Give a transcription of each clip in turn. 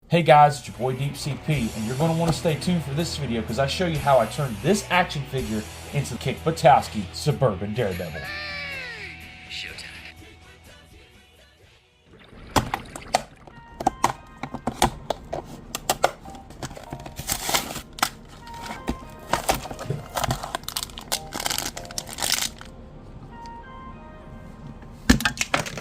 Hey guys, it's your boy Deep CP, and you're going to want to stay tuned for this video because I show you how I turned this action figure into the Kick Buttowski Suburban Daredevil.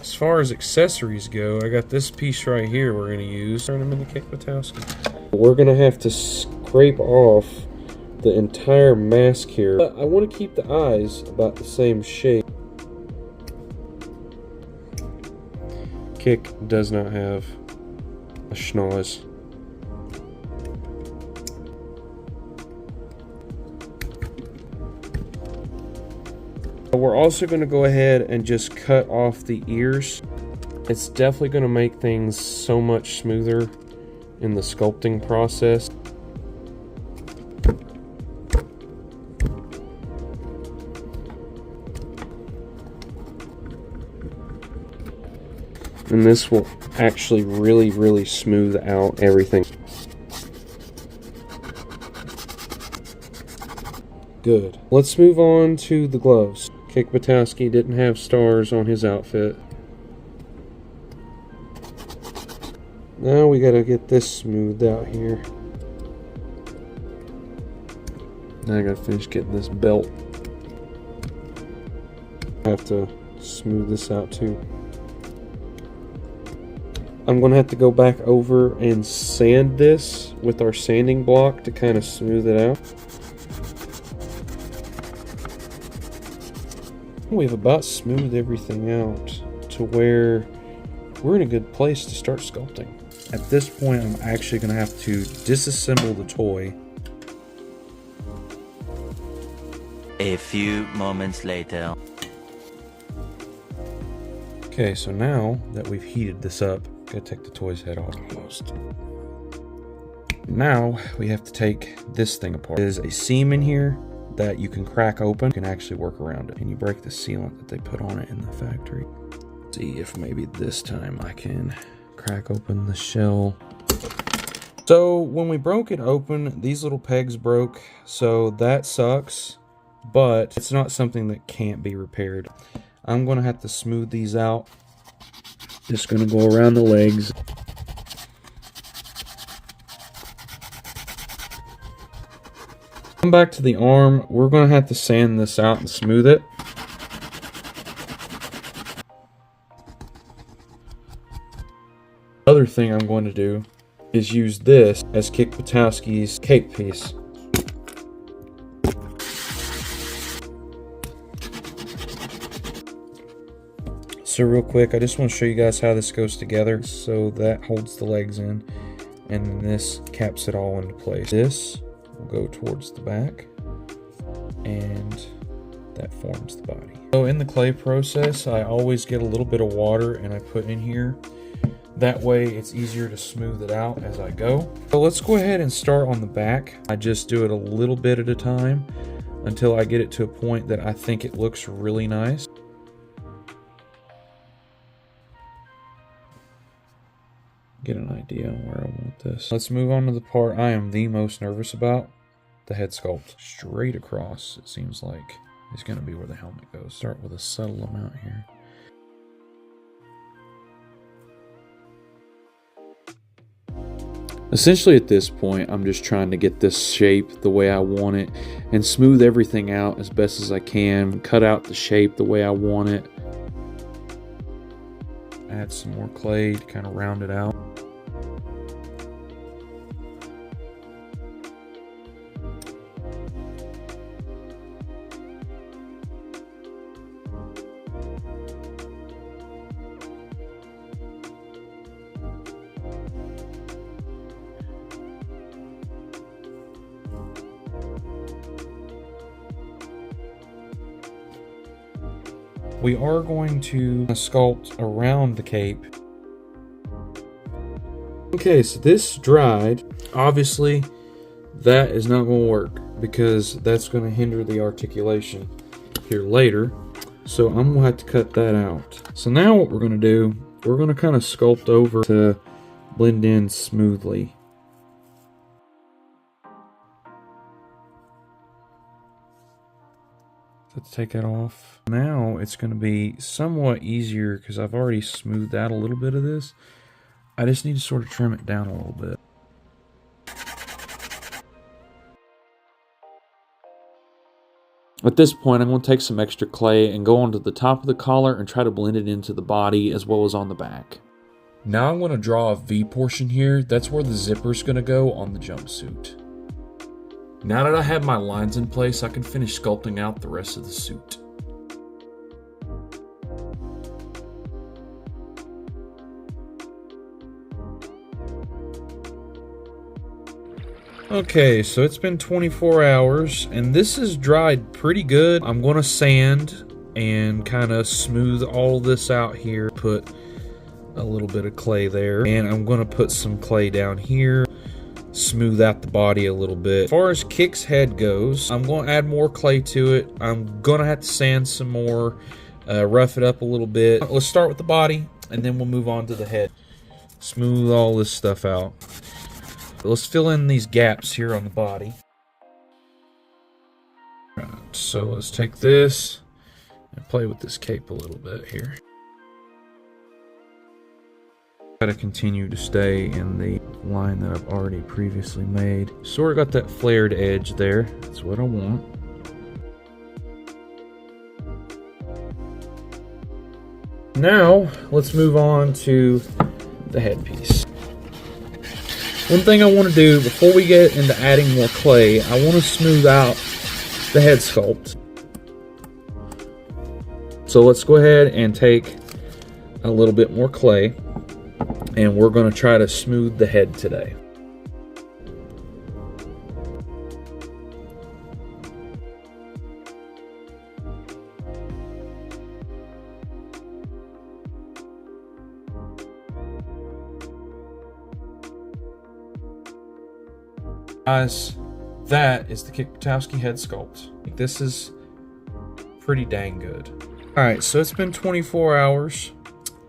As far as accessories go, I got this piece right here we're going to use. Turn them into Kick Buttowski. We're going to have to scrape off the entire mask here. I want to keep the eyes about the same shape. Kick does not have a schnoz. We're also going to go ahead and just cut off the ears. It's definitely going to make things so much smoother in the sculpting process. And this will actually really smooth out everything. Good. Let's move on to the gloves. Kick Buttowski didn't have stars on his outfit. Now we gotta get this smoothed out here. Now I gotta finish getting this belt. I have to smooth this out too. I'm gonna have to go back over and sand this with our sanding block to kind of smooth it out. We've about smoothed everything out to where we're in a good place to start sculpting. At this point, I'm actually going to have to disassemble the toy. A few moments later. Okay, so now that we've heated this up, gotta take the toy's head off almost. Now we have to take this thing apart. There's a seam in here that you can crack open. You can actually work around it, and you break the sealant that they put on it in the factory. See if maybe this time I can crack open the shell. So when we broke it open, these little pegs broke, so that sucks, but it's not something that can't be repaired. I'm gonna have to smooth these out. Just gonna go around the legs. Come back to the arm. We're going to have to sand this out and smooth it. Other thing I'm going to do is use this as Kick Buttowski's cape piece. So real quick, I just want to show you guys how this goes together. So that holds the legs in, and then this caps it all into place. This will go towards the back, and that forms the body. So in the clay process, I always get a little bit of water and I put in here. That way it's easier to smooth it out as I go. So let's go ahead and start on the back. I just do it a little bit at a time until I get it to a point that I think it looks really nice. Get an idea on where I want this. Let's move on to the part I am the most nervous about, the head sculpt. Straight across, it seems like, is going to be where the helmet goes. Start with a subtle amount here. Essentially at this point, I'm just trying to get this shape the way I want it and smooth everything out as best as I can. Cut out the shape the way I want it. Add some more clay to kind of round it out. We are going to sculpt around the cape. Okay, so this dried. Obviously, that is not going to work because that's going to hinder the articulation here later. So I'm going to have to cut that out. So now what we're going to do, we're going to kind of sculpt over to blend in smoothly. Let's take that off. Now it's going to be somewhat easier because I've already smoothed out a little bit of this. I just need to sort of trim it down a little bit. At this point, I'm going to take some extra clay and go onto the top of the collar and try to blend it into the body as well as on the back. Now I'm going to draw a V portion here. That's where the zipper's going to go on the jumpsuit. Now that I have my lines in place, I can finish sculpting out the rest of the suit. Okay, so it's been 24 hours, and this is dried pretty good. I'm going to sand and kind of smooth all this out here. Put a little bit of clay there, and I'm going to put some clay down here. Smooth out the body a little bit. As far as Kick's head goes, I'm going to add more clay to it. I'm going to have to sand some more, rough it up a little bit. Let's start with the body, and then we'll move on to the head. Smooth all this stuff out. But let's fill in these gaps here on the body. Right, so let's take this and play with this cape a little bit here. Gotta continue to stay in the line that I've already previously made. Sort of got that flared edge there. That's what I want. Now, let's move on to the headpiece. One thing I want to do before we get into adding more clay, I want to smooth out the head sculpt. So let's go ahead and take a little bit more clay, and we're going to try to smooth the head today. Guys, that is the Kick Buttowski head sculpt. This is pretty dang good. Alright, so it's been 24 hours.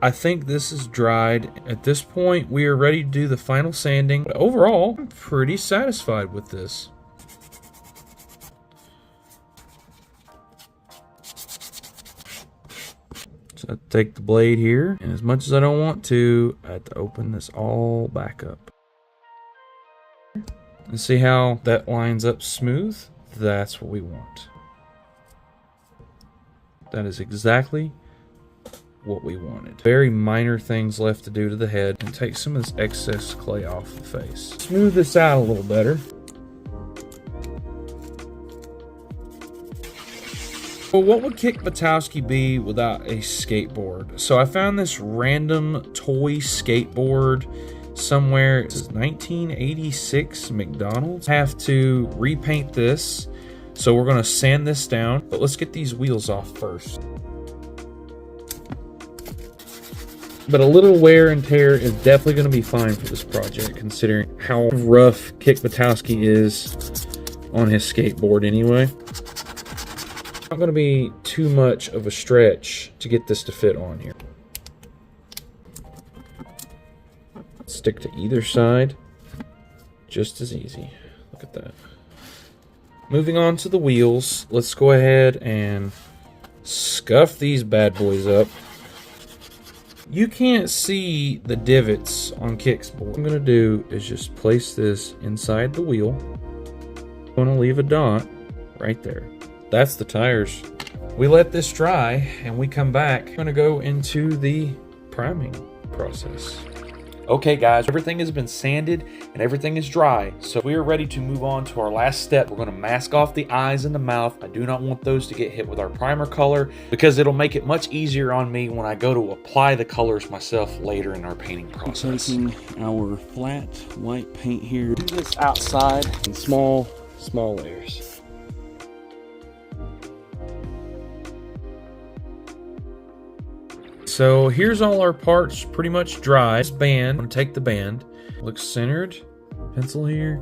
I think this is dried. At this point, we are ready to do the final sanding. But overall, I'm pretty satisfied with this. So I take the blade here, and as much as I don't want to, I have to open this all back up. And see how that lines up smooth? That's what we want. That is exactly what we wanted. Very minor things left to do to the head, and take some of this excess clay off the face. Smooth this out a little better. Well, what would Kick Buttowski be without a skateboard? So I found this random toy skateboard somewhere. This is 1986 McDonald's. Have to repaint this, so we're going to sand this down, but let's get these wheels off first. But a little wear and tear is definitely going to be fine for this project, considering how rough Kick Buttowski is on his skateboard anyway. Not going to be too much of a stretch to get this to fit on here. Stick to either side, just as easy. Look at that. Moving on to the wheels, let's go ahead and scuff these bad boys up. You can't see the divots on Kick's board. What I'm going to do is just place this inside the wheel. I'm going to leave a dot right there. That's the tires. We let this dry and we come back. I'm going to go into the priming process. Okay guys, everything has been sanded and everything is dry, so we are ready to move on to our last step. We're going to mask off the eyes and the mouth. I do not want those to get hit with our primer color because it'll make it much easier on me when I go to apply the colors myself later in our painting process. Taking our flat white paint here, do this outside in small layers. So here's all our parts pretty much dry. This band, I'm going to take the band, looks centered, pencil here,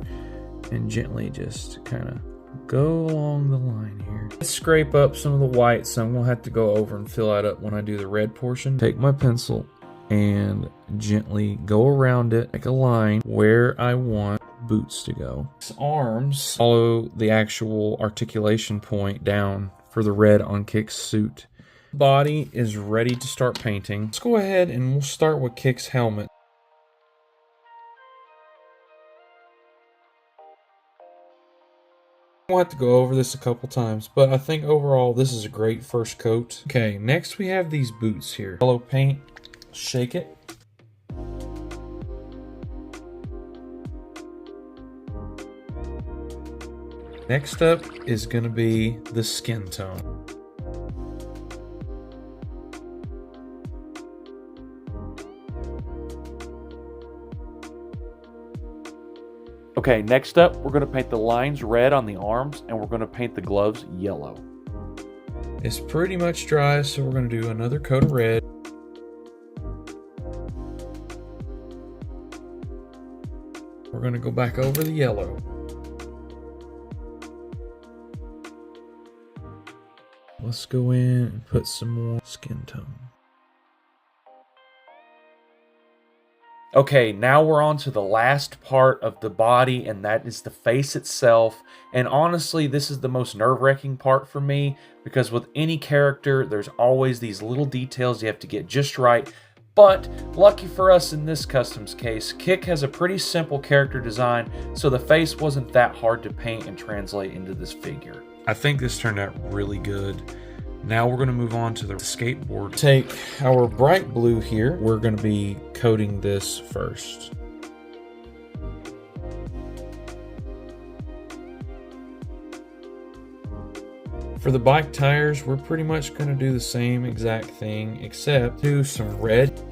and gently just kind of go along the line here. Let's scrape up some of the white, so I'm going to have to go over and fill that up when I do the red portion. Take my pencil and gently go around it, make a line where I want boots to go. Arms follow the actual articulation point down for the red on Kick's suit. Body is ready to start painting. Let's go ahead and we'll start with Kick's helmet. We'll have to go over this a couple times, but I think overall this is a great first coat. Okay, next we have these boots here. Yellow paint, shake it. Next up is going to be the skin tone. Okay, next up, we're going to paint the lines red on the arms, and we're going to paint the gloves yellow. It's pretty much dry, so we're going to do another coat of red. We're going to go back over the yellow. Let's go in and put some more skin tone. Okay, now we're on to the last part of the body, and that is the face itself. And honestly, this is the most nerve-wracking part for me, because with any character, there's always these little details you have to get just right. But lucky for us in this customs case, Kick has a pretty simple character design, so the face wasn't that hard to paint and translate into this figure. I think this turned out really good. Now we're going to move on to the skateboard. Take our bright blue here. We're going to be coating this first. For the bike tires, we're pretty much going to do the same exact thing, except do some red.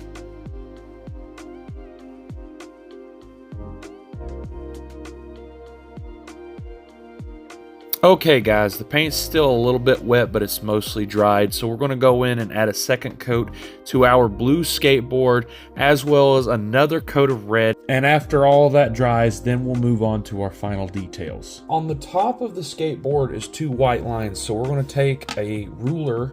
Okay guys, the paint's still a little bit wet, but it's mostly dried, so we're going to go in and add a second coat to our blue skateboard, as well as another coat of red. And after all that dries, then we'll move on to our final details. On the top of the skateboard is two white lines, so we're going to take a ruler.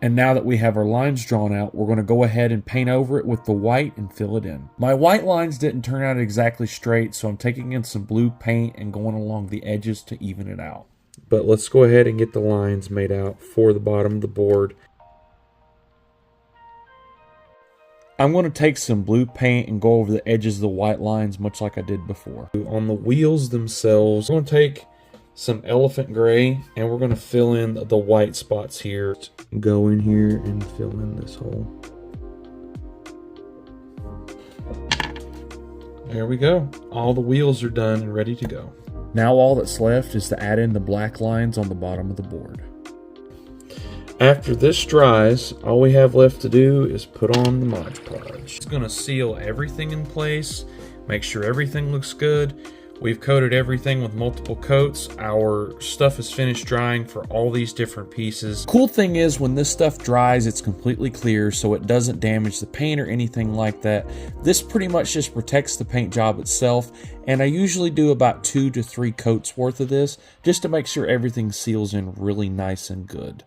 And now that we have our lines drawn out, we're going to go ahead and paint over it with the white and fill it in. My white lines didn't turn out exactly straight, so I'm taking in some blue paint and going along the edges to even it out. But let's go ahead and get the lines made out for the bottom of the board. I'm going to take some blue paint and go over the edges of the white lines, much like I did before. On the wheels themselves, I'm going to take some elephant gray, and we're going to fill in the white spots here. Go in here and fill in this hole. There we go. All the wheels are done and ready to go. Now all that's left is to add in the black lines on the bottom of the board. After this dries, all we have left to do is put on the Mod Podge. It's going to seal everything in place, make sure everything looks good. We've coated everything with multiple coats. Our stuff is finished drying for all these different pieces. Cool thing is, when this stuff dries, it's completely clear, so it doesn't damage the paint or anything like that. This pretty much just protects the paint job itself, and I usually do about 2 to 3 coats worth of this, just to make sure everything seals in really nice and good.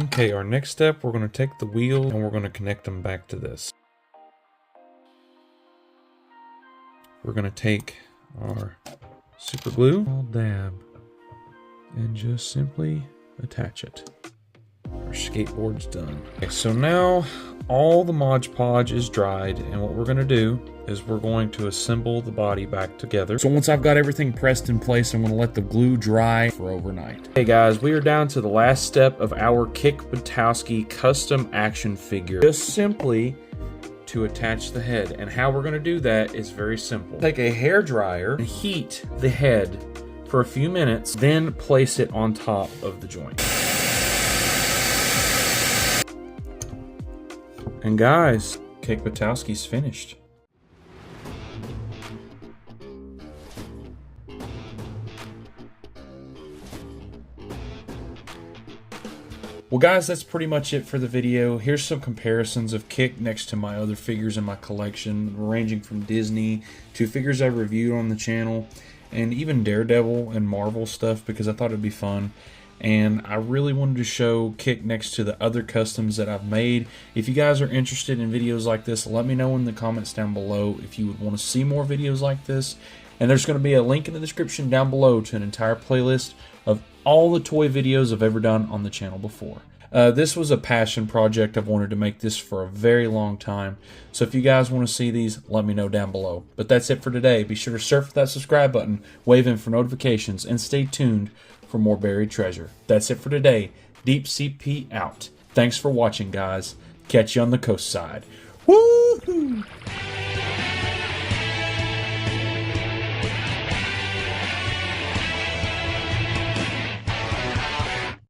Okay, our next step, we're going to take the wheel and we're going to connect them back to this. We're going to take our super glue, I'll dab, and just simply attach it. Our skateboard's done. Okay, so now all the Mod Podge is dried, and what we're going to do is we're going to assemble the body back together. So once I've got everything pressed in place, I'm going to let the glue dry for overnight. Hey guys, we are down to the last step of our Kick Buttowski custom action figure. Just simply to attach the head, and how we're going to do that is very simple. Take a hair dryer and heat the head for a few minutes, then place it on top of the joint. And guys, Kick Buttowski's finished. Well guys, that's pretty much it for the video. Here's some comparisons of Kick next to my other figures in my collection, ranging from Disney to figures I've reviewed on the channel, and even Daredevil and Marvel stuff, because I thought it'd be fun. and I really wanted to show Kick next to the other customs that I've made. If you guys are interested in videos like this, let me know in the comments down below if you would want to see more videos like this. And there's going to be a link in the description down below to an entire playlist of all the toy videos I've ever done on the channel before. This was a passion project. I've wanted to make this for a very long time. So if you guys want to see these, let me know down below. But that's it for today. Be sure to surf that subscribe button, wave in for notifications, and stay tuned for more buried treasure. That's it for today. Deep CP out. Thanks for watching, guys. Catch you on the coast side. Woohoo!